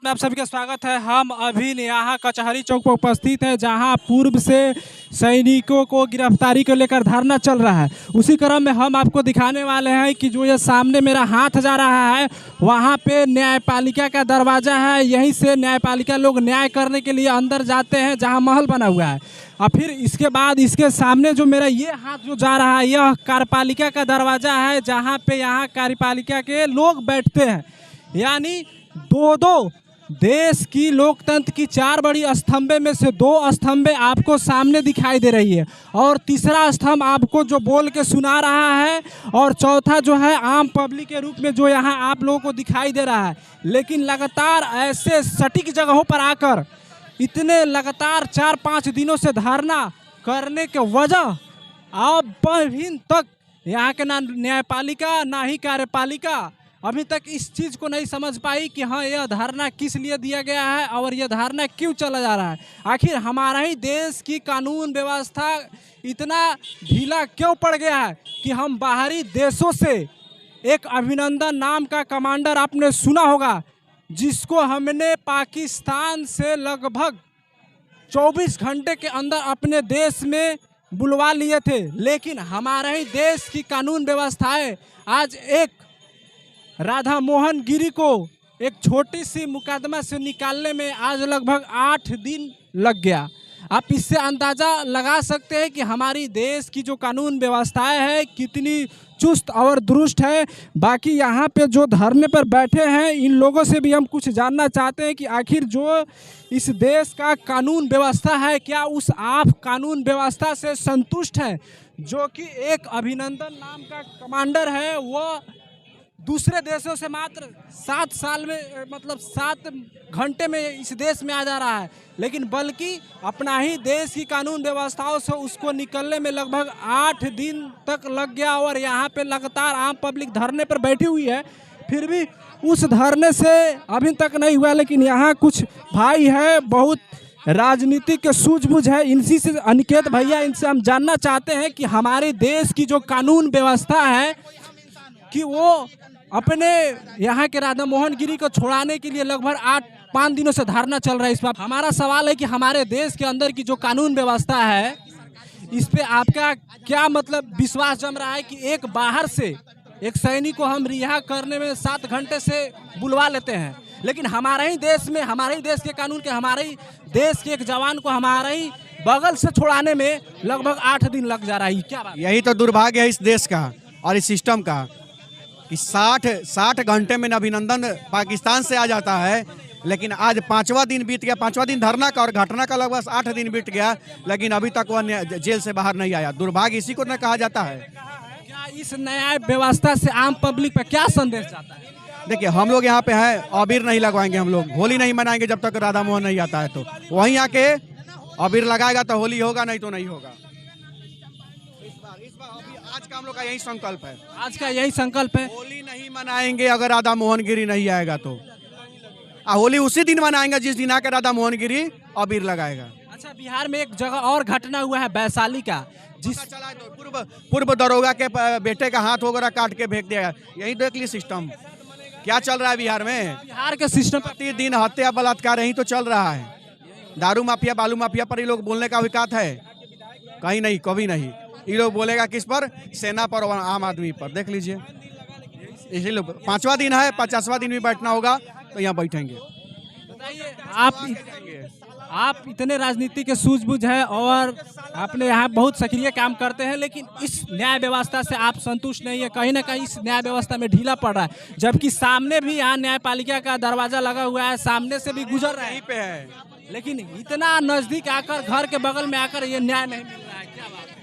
में आप सभी का स्वागत है। हम अभी यहाँ कचहरी चौक पर उपस्थित हैं, जहाँ पूर्व से सैनिकों को गिरफ्तारी को लेकर धरना चल रहा है। उसी क्रम में हम आपको दिखाने वाले हैं कि जो ये सामने मेरा हाथ जा रहा है, वहाँ पे न्यायपालिका का दरवाज़ा है। यहीं से न्यायपालिका लोग न्याय करने के लिए अंदर जाते हैं, जहाँ महल बना हुआ है। और फिर इसके बाद इसके सामने जो मेरा ये हाथ जो जा रहा है, यह कार्यपालिका का दरवाज़ा है, जहाँ पे यहाँ कार्यपालिका के लोग बैठते हैं। यानी दो देश की लोकतंत्र की चार बड़ी स्तंभे में से दो स्तंभे आपको सामने दिखाई दे रही है, और तीसरा स्तंभ आपको जो बोल के सुना रहा है, और चौथा जो है आम पब्लिक के रूप में जो यहाँ आप लोगों को दिखाई दे रहा है। लेकिन लगातार ऐसे सटीक जगहों पर आकर इतने लगातार 4-5 दिनों से धरना करने के वजह अब भी तक यहाँ के ना न्यायपालिका ना ही कार्यपालिका अभी तक इस चीज़ को नहीं समझ पाई कि हाँ, यह धरना किस लिए दिया गया है और यह धरना क्यों चला जा रहा है। आखिर हमारा ही देश की कानून व्यवस्था इतना ढीला क्यों पड़ गया है कि हम बाहरी देशों से एक अभिनंदन नाम का कमांडर आपने सुना होगा, जिसको हमने पाकिस्तान से लगभग 24 घंटे के अंदर अपने देश में बुलवा लिए थे। लेकिन हमारे ही देश की कानून व्यवस्थाएं आज एक राधा मोहन गिरी को एक छोटी सी मुकदमा से निकालने में आज लगभग 8 दिन लग गया। आप इससे अंदाज़ा लगा सकते हैं कि हमारी देश की जो कानून व्यवस्थाएं है कितनी चुस्त और दुरुस्त है। बाकी यहाँ पे जो धरने पर बैठे हैं, इन लोगों से भी हम कुछ जानना चाहते हैं कि आखिर जो इस देश का कानून व्यवस्था है, क्या उस आप कानून व्यवस्था से संतुष्ट हैं जो कि एक अभिनंदन नाम का कमांडर है, वो दूसरे देशों से मात्र 7 साल में मतलब 7 घंटे में इस देश में आ जा रहा है, लेकिन बल्कि अपना ही देश की कानून व्यवस्थाओं से उसको निकलने में लगभग 8 दिन तक लग गया। और यहाँ पे लगातार आम पब्लिक धरने पर बैठी हुई है, फिर भी उस धरने से अभी तक नहीं हुआ। लेकिन यहाँ कुछ भाई है, बहुत राजनीतिक के सूझबूझ है, इनसी से अनिकेत भैया, इनसे हम जानना चाहते हैं कि हमारे देश की जो कानून व्यवस्था है कि वो अपने यहाँ के राधा मोहन गिरी को छुड़ाने के लिए लगभग 8-5 दिनों से धरना चल रहा है। इस पर हमारा सवाल है कि हमारे देश के अंदर की जो कानून व्यवस्था है, इस पे आपका क्या मतलब विश्वास जम रहा है कि एक बाहर से एक सैनिक को हम रिहा करने में 7 घंटे से बुलवा लेते हैं, लेकिन हमारे ही देश में, हमारे ही देश के कानून के, हमारे ही देश के एक जवान को हमारे ही बगल से छुड़ाने में लगभग 8 दिन लग जा रहा है। क्या बात? यही तो दुर्भाग्य है इस देश का और इस सिस्टम का कि 60 घंटे में अभिनंदन पाकिस्तान से आ जाता है, लेकिन आज 5वां दिन बीत गया, 5वां दिन धरना का और घटना का लगभग 8 दिन बीत गया, लेकिन अभी तक वह जेल से बाहर नहीं आया। दुर्भाग्य इसी को न कहा जाता है। क्या इस न्याय व्यवस्था से आम पब्लिक पर क्या संदेश जाता है? देखिए, हम लोग यहाँ पे हैं, अबीर नहीं लगवाएंगे, हम लोग होली नहीं मनाएंगे जब तक राधा मोहन नहीं आता है। तो वहीं आके अबीर लगाएगा तो होली होगा, नहीं तो नहीं होगा। आज का हम लोग का यही संकल्प है, आज का यही संकल्प है। होली नहीं मनाएंगे अगर राधा मोहन गिरी नहीं आएगा तो। होली उसी दिन मनाएंगे जिस दिन आकर राधा मोहन गिरी अबीर लगाएगा। अच्छा, बिहार में एक जगह और घटना हुआ है वैशाली का, जिस चला तो पूर्व दरोगा के बेटे का हाथ वगैरह काट के फेंक दिया। यही देख ली सिस्टम क्या चल रहा है बिहार में। बिहार के सिस्टम प्रतिदिन हत्या बलात्कार यही तो चल रहा है। दारू माफिया, बालू माफिया पर ये लोग बोलने का औकात है? कहीं नहीं, कभी नहीं। ये लोग बोलेगा किस पर? सेना पर और आम आदमी पर। देख लीजिए, इसी लोग 5वां दिन है, 50वां दिन भी बैठना होगा तो यहाँ बैठेंगे। बताइए, आप इतने राजनीति के सूझबूझ है और अपने यहाँ बहुत सक्रिय काम करते हैं, लेकिन इस न्याय व्यवस्था से आप संतुष्ट नहीं है। कहीं ना कहीं इस न्याय व्यवस्था में ढीला पड़ रहा है, जबकि सामने भी यहाँ न्यायपालिका का दरवाजा लगा हुआ है, सामने से भी गुजर रहा है, यहीं पे है, लेकिन इतना नजदीक आकर, घर के बगल में आकर ये न्याय नहीं मिल रहा है। क्या बात है?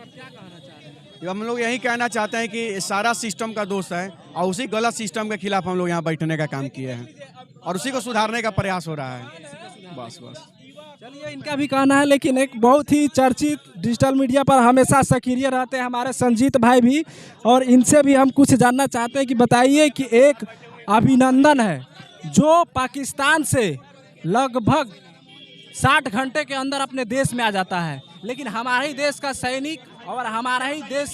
क्या कहना चाह रहे हैं? हम लोग यही कहना चाहते हैं कि सारा सिस्टम का दोष है और उसी गलत सिस्टम के खिलाफ हम लोग यहाँ बैठने का काम किए हैं और उसी को सुधारने का प्रयास हो रहा है। बस चलिए, इनका भी कहना है। लेकिन एक बहुत ही चर्चित डिजिटल मीडिया पर हमेशा सक्रिय रहते हैं हमारे संजीत भाई भी, और इनसे भी हम कुछ जानना चाहते हैं कि बताइए कि एक अभिनंदन है जो पाकिस्तान से लगभग 60 घंटे के अंदर अपने देश में आ जाता है, लेकिन हमारे ही देश का सैनिक और हमारा ही देश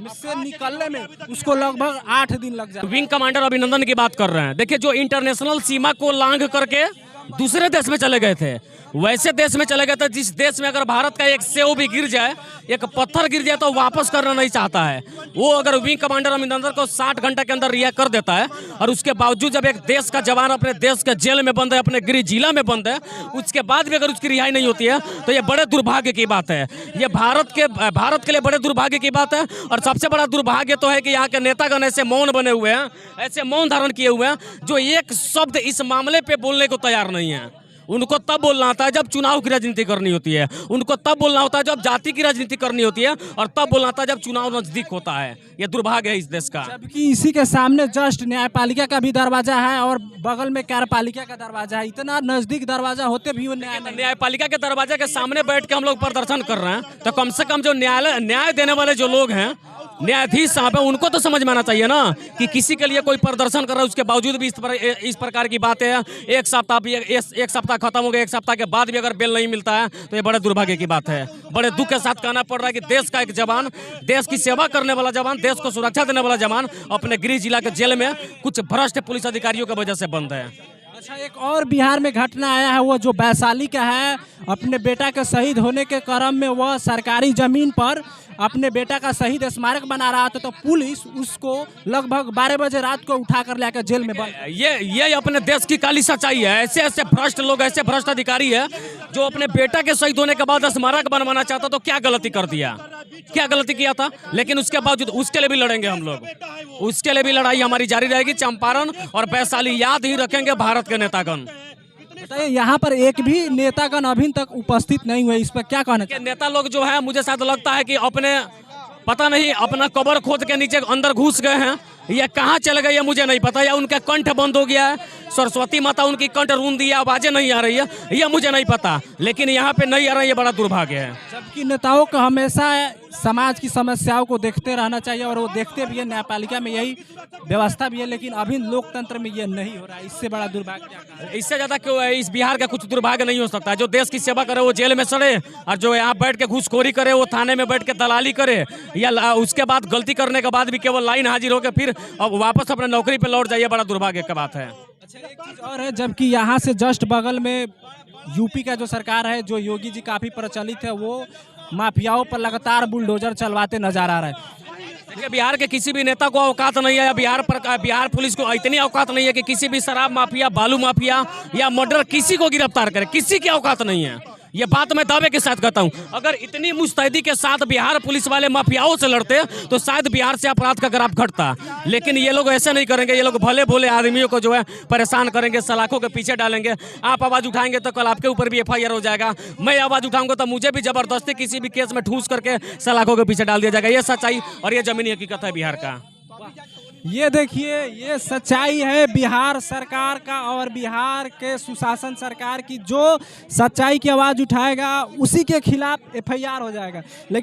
से निकलने में उसको लगभग 8 दिन लग जाए। विंग कमांडर अभिनंदन की बात कर रहे हैं। देखिए, जो इंटरनेशनल सीमा को लांघ करके दूसरे देश में चले गए थे, वैसे देश में चले गए थे जिस देश में अगर भारत का एक सेव भी गिर जाए, एक पत्थर गिर जाए तो वापस करना नहीं चाहता है। वो अगर विंग कमांडर अभिनंदन को 60 घंटे के अंदर रिहा कर देता है, और उसके बावजूद जब एक देश का जवान अपने देश के जेल में बंद है, अपने गृह जिला में बंद है, उसके बाद भी अगर उसकी रिहाई नहीं होती है तो ये बड़े दुर्भाग्य की बात है। ये भारत के लिए बड़े दुर्भाग्य की बात है। और सबसे बड़ा दुर्भाग्य तो है कि यहाँ के नेतागण ऐसे मौन बने हुए हैं, ऐसे मौन धारण किए हुए हैं, जो एक शब्द इस मामले पे बोलने को तैयार नहीं है। उनको तब बोलना होता है जब चुनाव की राजनीति करनी होती है, उनको तब बोलना होता है जब जाति की राजनीति करनी होती है, और तब बोलना होता है जब चुनाव नजदीक होता है। ये दुर्भाग्य है इस देश का। जबकि इसी के सामने जस्ट न्यायपालिका का भी दरवाजा है और बगल में कार्यपालिका का दरवाजा है। इतना नजदीक दरवाजा होते भी वो न्यायपालिका के दरवाजे के सामने बैठ के हम लोग प्रदर्शन कर रहे हैं, तो कम से कम जो न्याय देने वाले जो लोग हैं, न्यायाधीश साहब है, उनको तो समझ में आना चाहिए ना कि किसी के लिए कोई प्रदर्शन कर रहा है, उसके बावजूद भी इस प्रकार की बातें हैं। एक सप्ताह खत्म हो गया, एक सप्ताह के बाद भी अगर बेल नहीं मिलता है तो ये बड़े दुर्भाग्य की बात है। बड़े दुख के साथ कहना पड़ रहा है कि देश का एक जवान, देश की सेवा करने वाला जवान, देश को सुरक्षा देने वाला जवान अपने गृह जिला के जेल में कुछ भ्रष्ट पुलिस अधिकारियों की वजह से बंद है। अच्छा, एक और बिहार में घटना आया है, वो जो वैशाली का है। अपने बेटा के शहीद होने के क्रम में वह सरकारी जमीन पर अपने बेटा का शहीद स्मारक बना रहा था, तो पुलिस उसको लगभग 12 बजे रात को उठा कर लेकर जेल में बंद। ये अपने देश की काली सच्चाई है। ऐसे ऐसे भ्रष्ट लोग, ऐसे भ्रष्ट अधिकारी है जो अपने बेटा के शहीद होने के बाद स्मारक बनवाना चाहता, तो क्या गलती कर दिया, क्या गलती किया था? लेकिन उसके बावजूद उसके लिए भी लड़ेंगे हम लोग, उसके लिए भी लड़ाई हमारी जारी रहेगी। चंपारण और वैशाली याद ही रखेंगे भारत के नेतागण। बताइए, यहाँ पर एक भी नेतागण अभी तक उपस्थित नहीं हुए, इस पर क्या कहना चाहिए? नेता लोग जो है, मुझे शायद लगता है कि अपने पता नहीं अपना कबर खोद के नीचे अंदर घुस गए हैं, या कहाँ चले गए ये मुझे नहीं पता, या उनका कंठ बंद हो गया है, सरस्वती माता उनकी कंठ रूंध दिया, आवाजें नहीं आ रही है, ये मुझे नहीं पता, लेकिन यहाँ पे नहीं आ रहा है, ये बड़ा दुर्भाग्य है। जबकि नेताओं को हमेशा समाज की समस्याओं को देखते रहना चाहिए, और वो देखते भी है। न्यायपालिका में यही व्यवस्था भी है, लेकिन अभी लोकतंत्र में ये नहीं हो रहा है। इससे बड़ा दुर्भाग्य क्या है? इससे ज्यादा क्यों है? इस बिहार का कुछ दुर्भाग्य नहीं हो सकता। जो देश की सेवा करे वो जेल में सड़े, और जो यहाँ बैठ के घूसखोरी करे वो थाने में बैठ के दलाली करे, या उसके बाद गलती करने के बाद भी केवल लाइन हाजिर होकर फिर अब वापस अपने नौकरी पे लौट जाइए, बड़ा दुर्भाग्य की बात है। अच्छा, एक चीज और है, जबकि यहाँ से जस्ट बगल में यूपी का जो सरकार है, जो योगी जी काफी प्रचलित है, वो माफियाओं पर लगातार बुलडोजर चलवाते नजर आ रहे हैं। देखिए, बिहार के किसी भी नेता को औकात नहीं है, या बिहार पुलिस को इतनी औकात नहीं है कि किसी भी शराब माफिया, बालू माफिया या मर्डर किसी को गिरफ्तार करे, किसी की औकात नहीं है। ये बात मैं दावे के साथ कहता हूँ। अगर इतनी मुस्तैदी के साथ बिहार पुलिस वाले माफियाओं से लड़ते तो शायद बिहार से अपराध का ग्राफ घटता, लेकिन ये लोग ऐसे नहीं करेंगे। ये लोग भले भोले आदमियों को जो है परेशान करेंगे, सलाखों के पीछे डालेंगे। आप आवाज उठाएंगे तो कल आपके ऊपर भी FIR हो जाएगा, मैं आवाज उठाऊंगा तो मुझे भी जबरदस्ती किसी भी केस में ठूस करके सलाखों के पीछे डाल दिया जाएगा। ये सच्चाई और ये जमीनी हकीकत है बिहार का। ये देखिए, ये सच्चाई है बिहार सरकार का, और बिहार के सुशासन सरकार की। जो सच्चाई की आवाज़ उठाएगा उसी के खिलाफ FIR हो जाएगा। लेकिन